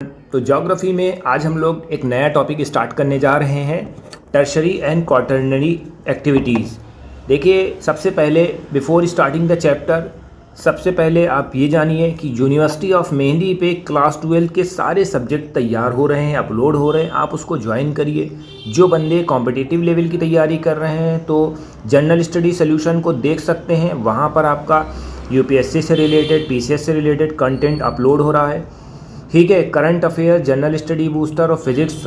तो ज्योग्राफी में आज हम लोग एक नया टॉपिक स्टार्ट करने जा रहे हैं, टर्शरी एंड क्वाटरनरी एक्टिविटीज़। देखिए, सबसे पहले बिफोर स्टार्टिंग द चैप्टर, सबसे पहले आप ये जानिए कि यूनिवर्सिटी ऑफ मेहंदी पे क्लास 12 के सारे सब्जेक्ट तैयार हो रहे हैं, अपलोड हो रहे हैं। आप उसको ज्वाइन करिए। जो बंदे कॉम्पिटिटिव लेवल की तैयारी कर रहे हैं तो जनरल स्टडी सोल्यूशन को देख सकते हैं। वहाँ पर आपका यूपीएससी से रिलेटेड, पीसीएस से रिलेटेड कंटेंट अपलोड हो रहा है। ठीक है, current affair, general study booster और फिजिक्स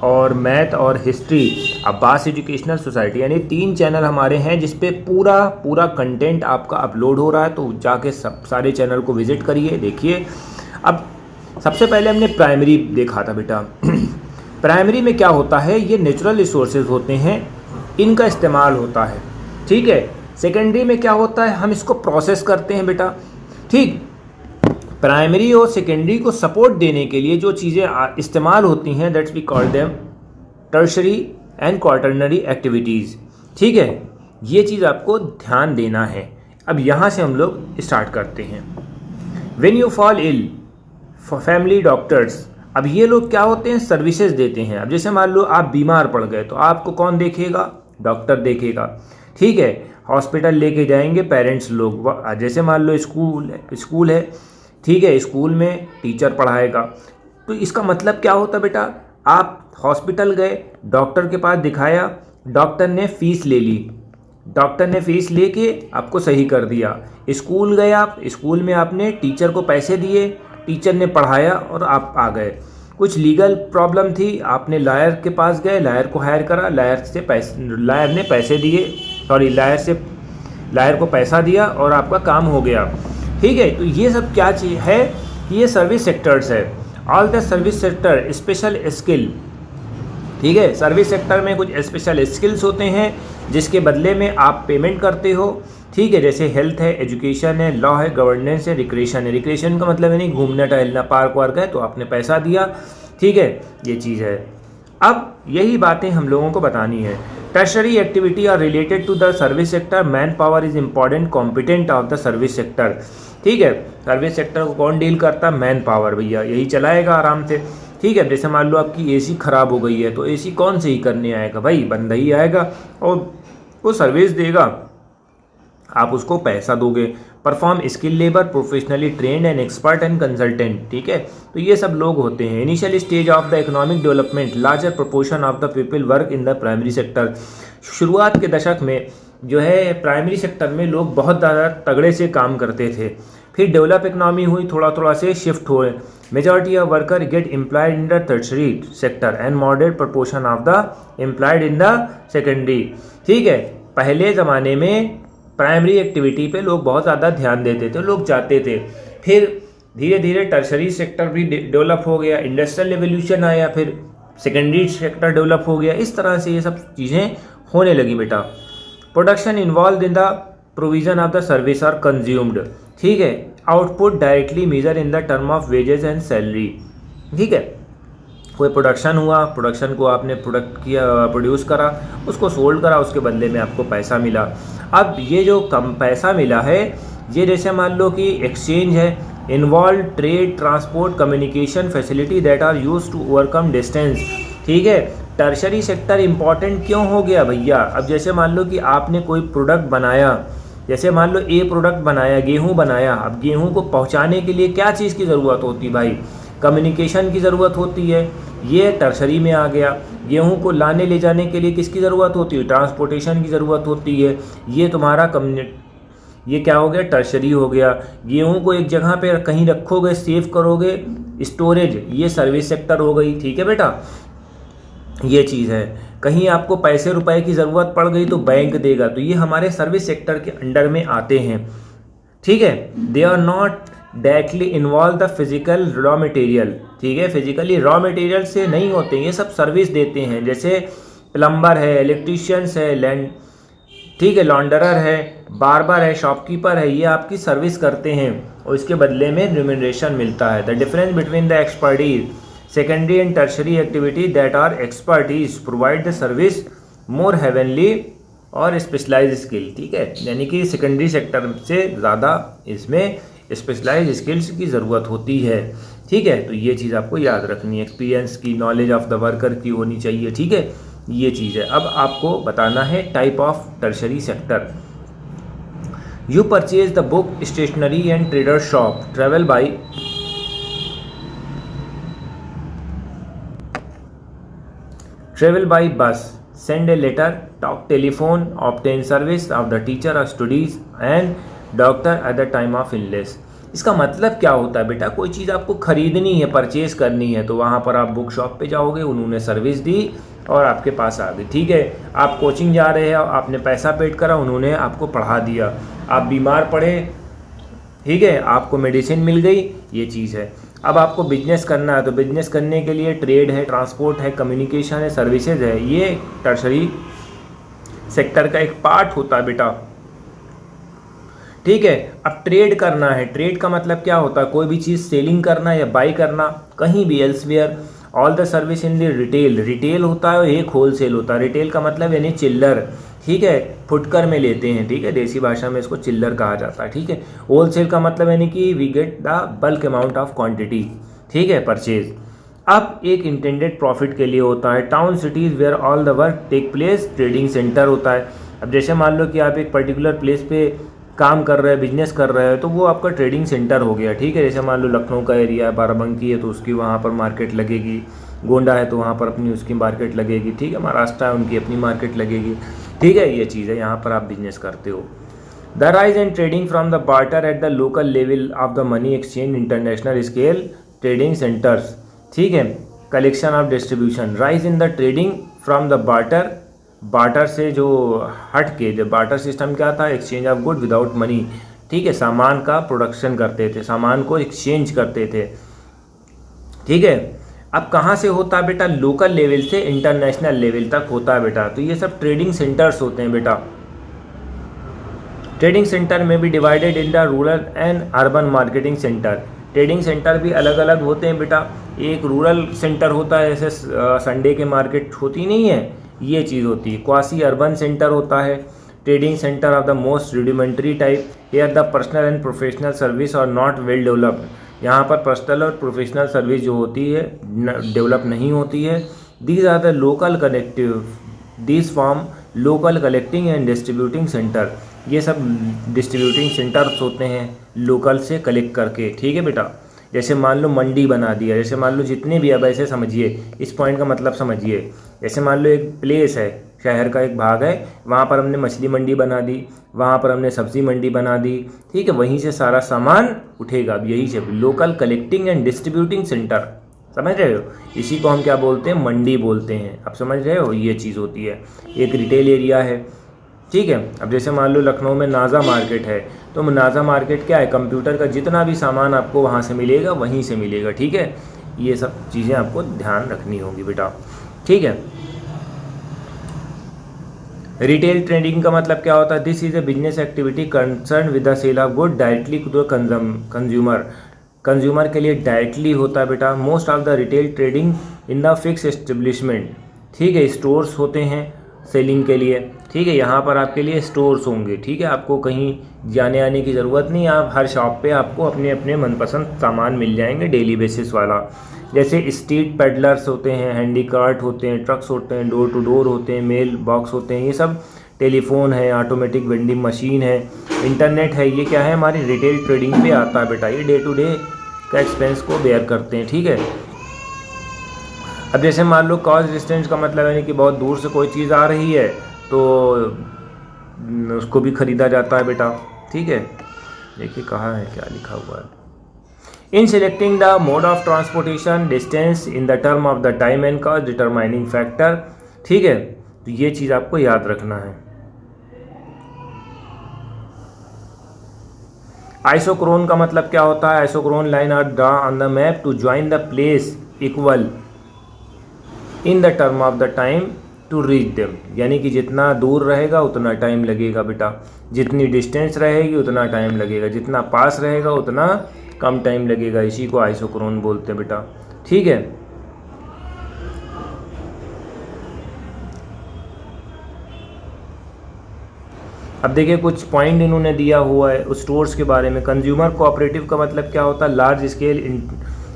और मैथ और हिस्ट्री, अब्बास एजुकेशनल सोसाइटी, यानी 3 चैनल हमारे हैं जिस पे पूरा कंटेंट आपका अपलोड हो रहा है। तो जाके सब सारे चैनल को विजिट करिए, देखिए। अब सबसे पहले हमने प्राइमरी देखा था बेटा। प्राइमरी में क्या होता है, ये नेचुरल रिसोर्सेज होते हैं, इनका इस्तेमाल होता है। ठीक है। सेकेंडरी में क्या होता है, हम इसको प्रोसेस करते हैं बेटा। ठीक, प्राइमरी और सेकेंडरी को सपोर्ट देने के लिए जो चीज़ें इस्तेमाल होती हैं, that's we call them tertiary and quaternary activities. ठीक है, ये चीज़ आपको ध्यान देना है। अब यहाँ से हम लोग स्टार्ट करते हैं। When you fall ill, family doctors. अब ये लोग क्या होते हैं, सर्विसेज देते हैं। अब जैसे मान लो आप बीमार पड़ गए तो आपको कौन देखेगा, डॉक्टर देखेगा। ठीक है, हॉस्पिटल लेके जाएंगे पेरेंट्स लोग। जैसे मान लो स्कूल है, ठीक है, स्कूल में टीचर पढ़ाएगा। तो इसका मतलब क्या होता बेटा, आप हॉस्पिटल गए, डॉक्टर के पास दिखाया, डॉक्टर ने फ़ीस ले ली, डॉक्टर ने फ़ीस लेके आपको सही कर दिया। स्कूल गए आप, स्कूल में आपने टीचर को पैसे दिए, टीचर ने पढ़ाया और आप आ गए। कुछ लीगल प्रॉब्लम थी, आपने लॉयर के पास गए, लॉयर को हायर करा, लॉयर ने पैसे दिए, लॉयर को पैसा दिया और आपका काम हो गया। ठीक है, तो ये सब क्या चीज़ है, ये सर्विस सेक्टर्स है। All the service sector special skill. ठीक है, सर्विस सेक्टर में कुछ स्पेशल स्किल्स होते हैं जिसके बदले में आप पेमेंट करते हो। ठीक है, जैसे हेल्थ है, एजुकेशन है, लॉ है, गवर्नेंस है, रिक्रिएशन है। रिक्रिएशन का मतलब है नहीं घूमना टहलना, पार्क वार्क है तो आपने पैसा दिया। ठीक है, ये चीज़ है। अब यही बातें हम लोगों को बतानी है। Tertiary activity are related to the service sector. Man power is important competent of the service sector. ठीक है, सर्विस सेक्टर को कौन डील करता, मैन पावर भैया, यही चलाएगा आराम से। ठीक है, जैसे मान लो आपकी एसी ख़राब हो गई है तो एसी कौन सही करने आएगा, भाई बंदा ही आएगा और वो सर्विस देगा, आप उसको पैसा दोगे। Perform skill labour, professionally trained and expert and consultant. ठीक है, तो ये सब लोग होते हैं। Initial stage of the economic development, larger proportion of the people work in the primary sector. शुरुआत के दशक में जो है प्राइमरी सेक्टर में लोग बहुत ज़्यादा तगड़े से काम करते थे। फिर डेवलप इकनॉमी हुई, थोड़ा से शिफ्ट हुए। Majority of worker get employed in the tertiary sector and moderate proportion of the employed in the secondary. ठीक है, पहले ज़माने में प्राइमरी एक्टिविटी पे लोग बहुत ज़्यादा ध्यान देते थे, लोग जाते थे। फिर धीरे धीरे टर्शरी सेक्टर भी डेवलप हो गया, इंडस्ट्रियल रेवोल्यूशन आया, फिर सेकेंडरी सेक्टर डेवलप हो गया। इस तरह से ये सब चीज़ें होने लगी बेटा। Production involve in the provision of the service are consumed. ठीक है, output directly measure in the term of wages and salary. ठीक है, कोई प्रोडक्शन हुआ, प्रोडक्शन को आपने प्रोड्यूस करा, उसको सोल्ड करा, उसके बदले में आपको पैसा मिला। अब ये जो कम पैसा मिला है, ये जैसे मान लो कि एक्सचेंज है, involve trade, transport, communication facility that are use to overcome distance. ठीक है, टर्शरी सेक्टर इंपॉर्टेंट क्यों हो गया भैया। अब जैसे मान लो कि आपने कोई प्रोडक्ट बनाया, जैसे मान लो ए प्रोडक्ट बनाया, गेहूं बनाया। अब गेहूं को पहुंचाने के लिए क्या चीज़ की ज़रूरत होती भाई, कम्युनिकेशन की ज़रूरत होती है, ये टर्शरी में आ गया। गेहूं को लाने ले जाने के लिए किसकी ज़रूरत होती है, ट्रांसपोर्टेशन की ज़रूरत होती है, ये तुम्हारा ये क्या हो गया, टर्शरी हो गया। गेहूं को एक जगह पे कहीं रखोगे, सेव करोगे, स्टोरेज, ये सर्विस सेक्टर हो गई। ठीक है बेटा, ये चीज़ है। कहीं आपको पैसे रुपए की ज़रूरत पड़ गई तो बैंक देगा, तो ये हमारे सर्विस सेक्टर के अंडर में आते हैं। ठीक है, they are not directly involve the physical raw material. ठीक है, फिजिकली रॉ मटेरियल से नहीं होते, ये सब सर्विस देते हैं। जैसे प्लम्बर है, इलेक्ट्रीशियंस है, ठीक है, लॉन्डरर है, बार्बर है, शॉपकीपर है, ये आपकी सर्विस करते हैं और इसके बदले में रिम्यूनरेशन मिलता है। The difference between the expertise secondary and tertiary activity that are expertise provide the service more heavenly और स्पेशलाइज स्किल। ठीक है, यानी कि सेकेंडरी सेक्टर से ज़्यादा इसमें स्पेशलाइज स्किल्स की ज़रूरत होती है। ठीक है, तो ये चीज़ आपको याद रखनी है, एक्सपीरियंस की, नॉलेज ऑफ द वर्कर की होनी चाहिए। ठीक है, ये चीज़ है। अब आपको बताना है type of tertiary sector. You purchase the book, stationery and trader shop, travel by bus, send a letter, talk telephone, obtain service of the teacher or studies and doctor at the time of illness। इसका मतलब क्या होता है बेटा, कोई चीज़ आपको खरीदनी है, परचेज करनी है, तो वहाँ पर आप बुक शॉप पे जाओगे, उन्होंने सर्विस दी और आपके पास आ गई। ठीक है, आप कोचिंग जा रहे हैं, आपने पैसा पेड करा, उन्होंने आपको पढ़ा दिया, आप बीमार पड़े, ठीक है, आपको मेडिसिन मिल गई, ये चीज़ है। अब आपको बिजनेस करना है, तो बिजनेस करने के लिए ट्रेड है, ट्रांसपोर्ट है, कम्युनिकेशन है, सर्विसेज है, ये टर्शरी सेक्टर का एक पार्ट होता है बेटा। ठीक है, अब ट्रेड करना है, ट्रेड का मतलब क्या होता है, कोई भी चीज़ सेलिंग करना या बाई करना कहीं भी, elsewhere. All the service in the retail, retail होता है, एक होलसेल होता है। रिटेल का मतलब यानी चिल्लर, ठीक है, फुटकर में लेते हैं, ठीक है, देसी भाषा में इसको चिल्लर कहा जाता है। ठीक है, होलसेल का मतलब यानी कि we get the bulk amount of quantity, ठीक है, परचेज। अब एक इंटेंडेड प्रॉफिट के लिए होता है। Town cities where all the work take place, trading centre होता है। अब जैसे मान लो कि आप एक पर्टिकुलर प्लेस पे काम कर रहे हैं, बिजनेस कर रहे हैं, तो वो आपका ट्रेडिंग सेंटर हो गया। ठीक है, जैसे मान लो लखनऊ का एरिया है, बाराबंकी है तो उसकी वहाँ पर मार्केट लगेगी, गोंडा है तो वहाँ पर अपनी उसकी मार्केट लगेगी, ठीक है, महाराष्ट्र है उनकी अपनी मार्केट लगेगी। ठीक है, ये चीज़ है, यहाँ पर आप बिजनेस करते हो। The rise and trading from the barter at the local level of the money exchange, international scale trading centres. ठीक है, collection of distribution, rise in the trading from the barter, barter से जो हट के, जब barter system क्या था, exchange of good without money. ठीक है, सामान का प्रोडक्शन करते थे, सामान को एक्सचेंज करते थे। ठीक है, अब कहाँ से होता है बेटा, लोकल लेवल से इंटरनेशनल लेवल तक होता है बेटा। तो ये सब ट्रेडिंग सेंटर्स होते हैं बेटा। ट्रेडिंग सेंटर में भी divided in the rural and urban marketing centre. Trading centre भी अलग अलग होते हैं बेटा। एक रूरल सेंटर होता है, जैसे संडे के मार्केट होती नहीं है, ये चीज़ होती है। क्वासी अर्बन सेंटर होता है। Trading centre of the most rudimentary type, here the personal and professional service are not well developed. यहाँ पर पर्सनल और प्रोफेशनल सर्विस जो होती है डेवलप नहीं होती है। These are the local collective, these form local collecting and distributing centre. ये सब डिस्ट्रीब्यूटिंग सेंटर्स होते हैं लोकल से कलेक्ट करके। ठीक है बेटा, जैसे मान लो मंडी बना दिया, जैसे मान लो जितने भी, अब ऐसे समझिए, इस पॉइंट का मतलब समझिए। जैसे मान लो एक प्लेस है, शहर का एक भाग है, वहाँ पर हमने मछली मंडी बना दी, वहाँ पर हमने सब्जी मंडी बना दी। ठीक है, वहीं से सारा सामान उठेगा। अब यही से local collecting and distributing centre, समझ रहे हो, इसी को हम क्या बोलते हैं, मंडी बोलते हैं। आप समझ रहे हो, ये चीज़ होती है। एक रिटेल एरिया है, ठीक है। अब जैसे मान लो लखनऊ में नाजा मार्केट है, तो नाजा मार्केट क्या है, कंप्यूटर का जितना भी सामान आपको वहाँ से मिलेगा वहीं से मिलेगा। ठीक है, ये सब चीज़ें आपको ध्यान रखनी होगी बेटा। ठीक है, रिटेल ट्रेडिंग का मतलब क्या होता है, this is a business activity concern with the sale of good directly to consumer. Consumer के लिए डायरेक्टली होता है बेटा। Most of the retail trading in the fix establishment, ठीक है, स्टोर्स होते हैं सेलिंग के लिए। ठीक है, यहाँ पर आपके लिए स्टोर्स होंगे। ठीक है, आपको कहीं जाने आने की ज़रूरत नहीं, आप हर शॉप पे आपको अपने अपने मनपसंद सामान मिल जाएंगे डेली बेसिस वाला। जैसे स्ट्रीट पेडलर्स होते हैं, हैंडी कार्ट होते हैं, ट्रक्स होते हैं, डोर टू डोर होते हैं, मेल बॉक्स होते हैं, ये सब टेलीफोन है, ऑटोमेटिक वेंडिंग मशीन है, इंटरनेट है, ये क्या है, हमारी रिटेल ट्रेडिंग पे आता है बेटा। ये डे टू डे का एक्सपेंस को बेयर करते हैं। ठीक है, अब जैसे मान लो कॉस्ट डिस्टेंस का मतलब यानी कि बहुत दूर से कोई चीज़ आ रही है तो उसको भी खरीदा जाता है बेटा। ठीक है, देखिए कहाँ है, क्या लिखा हुआ है, इन selecting the mode of transportation distance in the term of the time and cost determining factor. ठीक है, तो ये चीज़ आपको याद रखना है। आइसोक्रोन का मतलब क्या होता है, isochrone line are draw on the map to join the place equal in the term of the time to reach them. यानी कि जितना दूर रहेगा उतना टाइम लगेगा बेटा, जितनी डिस्टेंस रहेगी उतना टाइम लगेगा, जितना पास रहेगा उतना कम टाइम लगेगा। इसी को आइसोक्रोन बोलते हैं बेटा। ठीक है, अब देखिए कुछ पॉइंट इन्होंने दिया हुआ है उस स्टोर्स के बारे में। कंज्यूमर कोऑपरेटिव का मतलब क्या होता है, लार्ज स्केल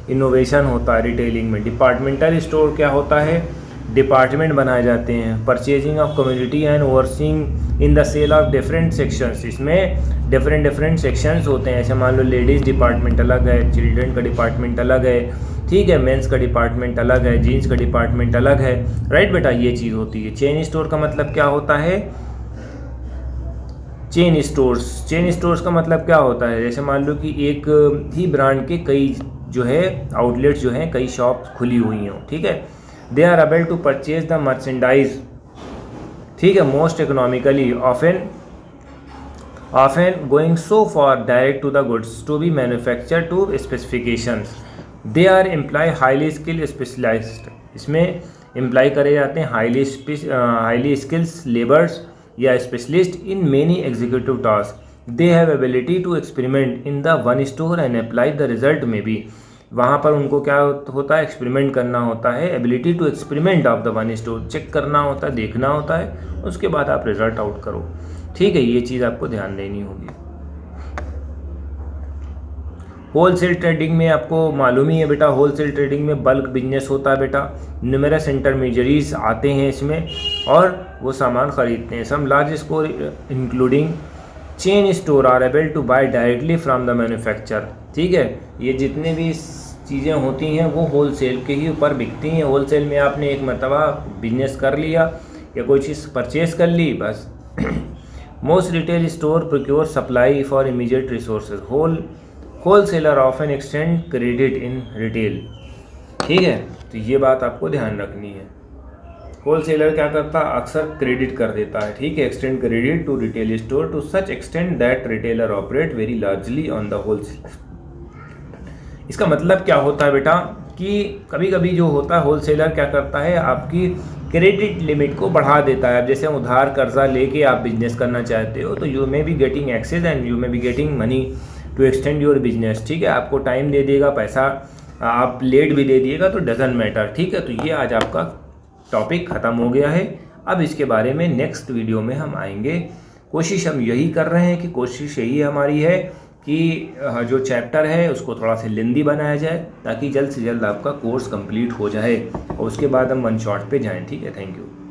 इनोवेशन होता है रिटेलिंग में। डिपार्टमेंटल स्टोर क्या होता है, डिपार्टमेंट बनाए जाते हैं। Purchasing of community and overseeing in the sale of different sections, इसमें डिफरेंट सेक्शंस होते हैं। ऐसे मान लो लेडीज़ डिपार्टमेंट अलग है, चिल्ड्रन का डिपार्टमेंट अलग है, ठीक है, मेंस का डिपार्टमेंट अलग है, जीन्स का डिपार्टमेंट अलग है, राइट बेटा, ये चीज़ होती है। चेन स्टोर का मतलब क्या होता है, चेन स्टोर्स का मतलब क्या होता है, जैसे मान लो कि एक ही ब्रांड के कई जो है आउटलेट्स जो हैं, कई शॉप खुली हुई हों, ठीक है। They are able to purchase the merchandise, ठीक है, most economically, often going so for direct to the goods to be manufacture to specifications. They are employ highly skill specialised, इसमें इम्प्लाई करे जाते हैं हाईली स्किल्स लेबर्स या specialist in many executive task. They have ability to experiment in the one store and apply the result में भी, वहाँ पर उनको क्या होता है, एक्सपेरिमेंट करना होता है। Ability to experiment of the one store, check करना होता है, देखना होता है, उसके बाद आप रिजल्ट आउट करो, ठीक है, ये चीज़ आपको ध्यान देनी होगी। होलसेल ट्रेडिंग में आपको मालूम ही है बेटा, होलसेल ट्रेडिंग में बल्क बिजनेस होता है बेटा, न्यूमरस इंटरमीडियरीज आते हैं इसमें और वो सामान खरीदते हैं। Some large store including chain store are able to buy directly from the manufacture, ठीक है, ये जितने भी चीज़ें होती हैं वो होलसेल के ही ऊपर बिकती हैं। होलसेल में आपने एक मरतबा बिजनेस कर लिया या कोई चीज़ परचेज कर ली, बस। Most retail store procure supply for immediate resources, wholesaler often extend credit in retail, ठीक है, तो ये बात आपको ध्यान रखनी है। होलसेलर क्या करता है, अक्सर क्रेडिट कर देता है, ठीक है, extend credit to retail store to such extend that retailer operate very largely on the wholesale. इसका मतलब क्या होता है बेटा कि कभी कभी जो होता है होलसेलर क्या करता है, आपकी क्रेडिट लिमिट को बढ़ा देता है। अब जैसे उधार कर्जा लेके आप बिजनेस करना चाहते हो तो you may be getting access and you may be getting money to extend your business, ठीक है, आपको टाइम दे देगा, पैसा आप लेट भी दे दिएगा तो डजंट मैटर, ठीक है। तो ये आज आपका टॉपिक ख़त्म हो गया है। अब इसके बारे में नेक्स्ट वीडियो में हम आएंगे। कोशिश हम यही कर रहे हैं कि कोशिश यही हमारी है कि जो चैप्टर है उसको थोड़ा सा लेंदी बनाया जाए ताकि जल्द से जल्द आपका कोर्स कंप्लीट हो जाए और उसके बाद हम वन शॉट पे जाएं, ठीक है। Thank you.